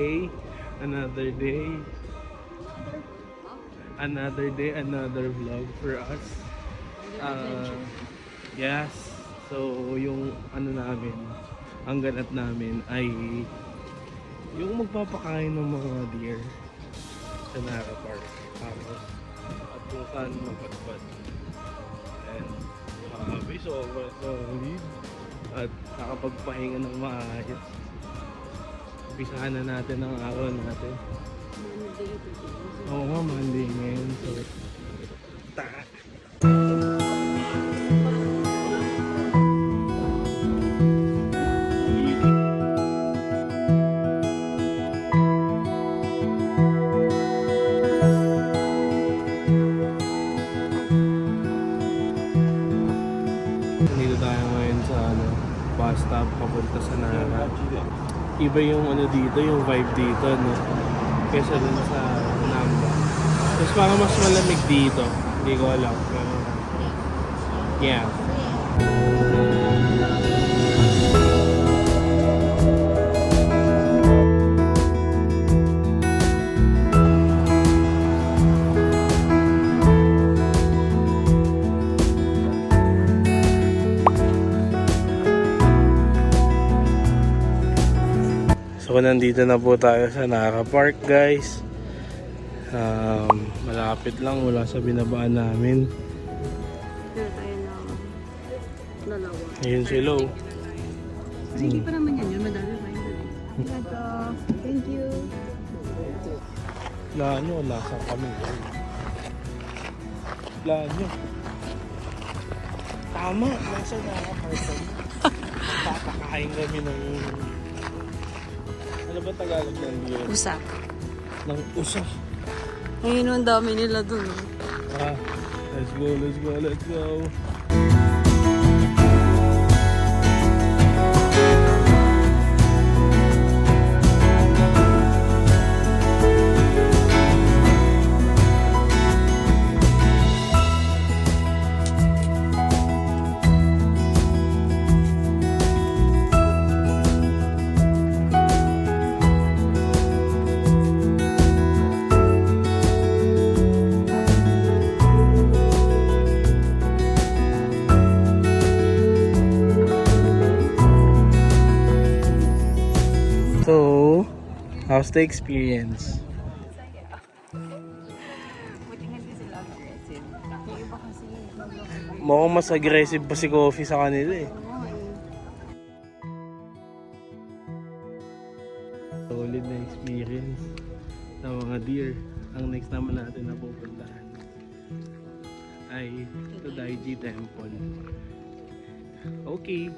Okay, another day. Another day, another vlog for us. Yes. So, yung ano namin, ang ganap namin ay yung magpapakain ng mga deer sa Nara Park. Tapos, at kung saan magpagpad. And, sobrang solid. At nakapagpahinga ng maayos. Umpisahan na natin ang araw natin. Oo nga, Monday ngayon. So, tara! Dito tayo ngayon sa bus stop papunta sa Nara. Iba yung dito, yung vibe dito, no? Kesa dun sa Namba. Tapos parang mas malamig dito. Hindi ko alam. Pero, yeah. So nandito na po tayo sa Nara Park, guys. Malapit lang mula sa binabaan namin. Pero tayo na dalawa. Ayun si Lo. Hindi pa naman yan, madami pa yun. Thank you. Laan nyo, nasa kami. Laan nyo. Tama, nasa Nara Park kami. Tatakain kami ng... Ano ba Tagalog ng deer? Usa. Ng usa. Ngayon ang dami nila dun. Let's go, let's go, let's go. So, how's the experience? Buti nga din sila aggressive. Yung iba kasi Mukhang mas aggressive pa si Coffee sa kanila eh. Solid na experience ng mga deer. Ang next naman natin na pupuntahan ay Todaiji Temple. Okay.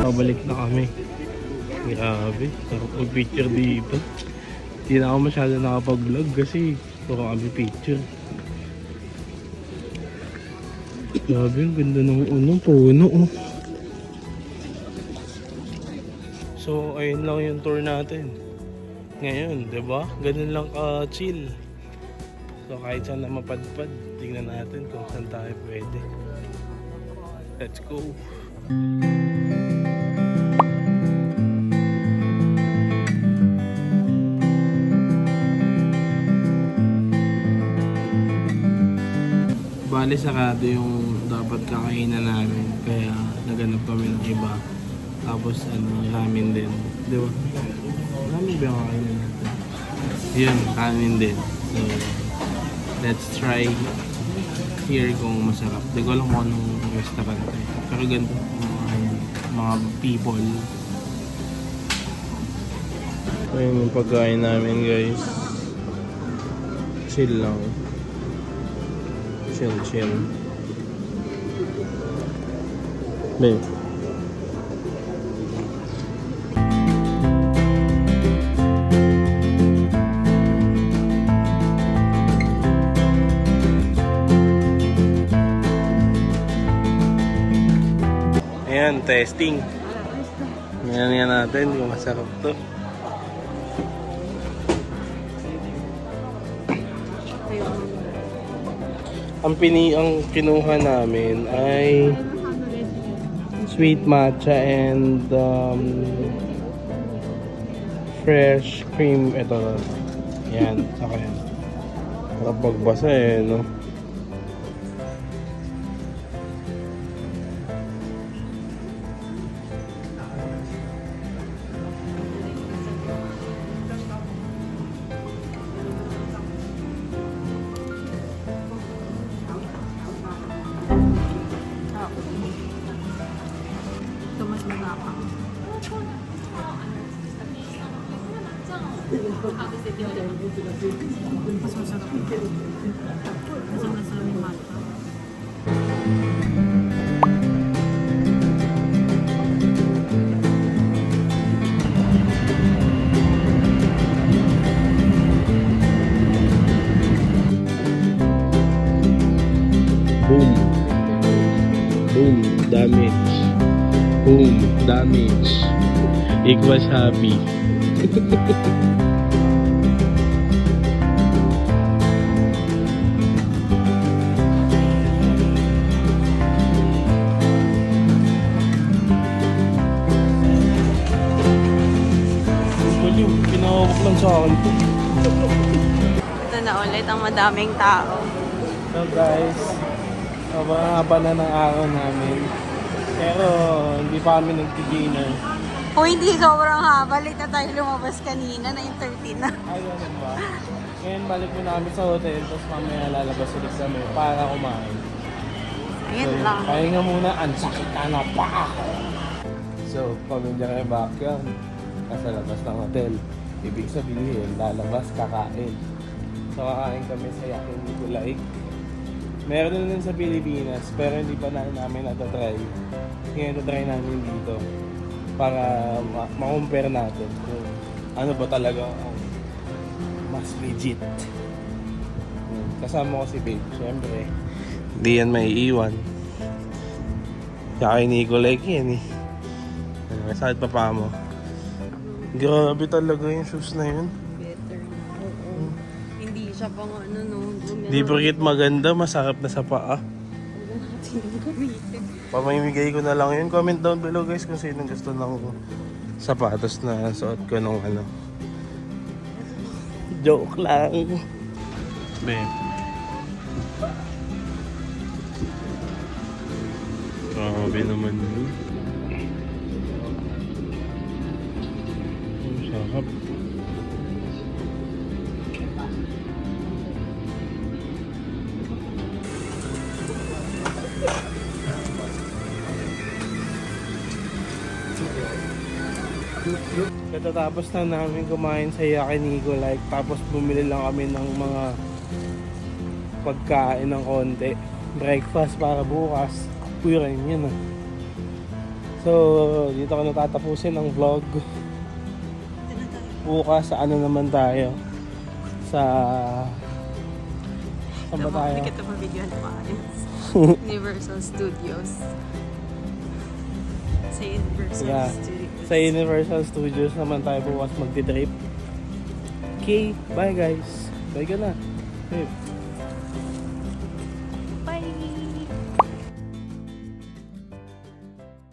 Pabalik na kami. Grabe, sarap mag-picture dito. Hindi na ako masyado nakapag-vlog kasi puro kami picture. Grabe, ang ganda ng puno. So, ayun lang yung tour natin ngayon, 'di ba? Ganun lang ka-chill. So, kahit saan na mapadpad, tingnan natin kung saan tayo pwede. Let's go! bali sarado yung dapat kakainan namin. Kaya naganap kami ng iba. Tapos ramen din. Di ba? Ramen ba yung kakainan natin? Yun, ramen din. So, let's try here kung masarap. Di ko alam kung anong restaurant eh. Pero ganito mga people. Ayun yung pagkain namin guys. Chill lang. Chill. Babe. Ayan, testing. Ayan natin kung masarap to. Ang kinuha namin ay sweet matcha and fresh cream. Ito. Yan, saka yan. Kapag basa eh, no? Ito mas matapang. Mas masarap. Mas masarap yung matcha. Boom, damage. Boom, damage. Equals happy. Pinawak lang sa akin. Ito na ulit ang madaming tao. So guys, sobrang haba na ng araw namin. Pero hindi pa kami nagti-dinner. Kung hindi sobrang haba, late na tayo lumabas kanina, 9:30 na. Ayun ba? Ngayon balik muna kami sa hotel, tapos mamaya lalabas ulit kami para kumain. Ayun lang. Pahinga muna, ang sakit na pa! So, pamilya kayo back yan. Nasa labas ng hotel. Ibig sabihin, lalabas, kakain. So, kakain kami sa Yakiniku Lake. Meron na din sa Pilipinas, pero hindi pa namin natatry. Ngayon natatry namin dito para ma-compare natin kung ano ba talaga ang mas legit. Kasama ko si Babe, syempre. Hindi yan may iwan. Yakiniku Lake yan eh. Sakit pa pa mo. Grabe talaga yung shoes na yun. Better. Oo. Hindi siya pang ano, no. Di porket maganda, masarap na sa paa. Pamimigay ko na lang yun. Comment down below guys kung sino gusto ng sapatos na suot ko nung ano. Joke lang. Babe. Grabe naman yun. Ang sarap. Katatapos na namin kumain sa Yakiniku Lake, tapos bumili lang kami ng mga pagkain ng konti. Breakfast para bukas. Pura yun ah. So, dito ko natatapusin ang vlog. Bukas sa ano naman tayo? Sa... Saan ba tayo? Hindi kita mabigyan ng maayos. Universal Studios. Sa Universal Yeah. Studios. Sa Universal Studios naman tayo bukas magti-trip. Okay, bye guys. Bye ka na. Hey.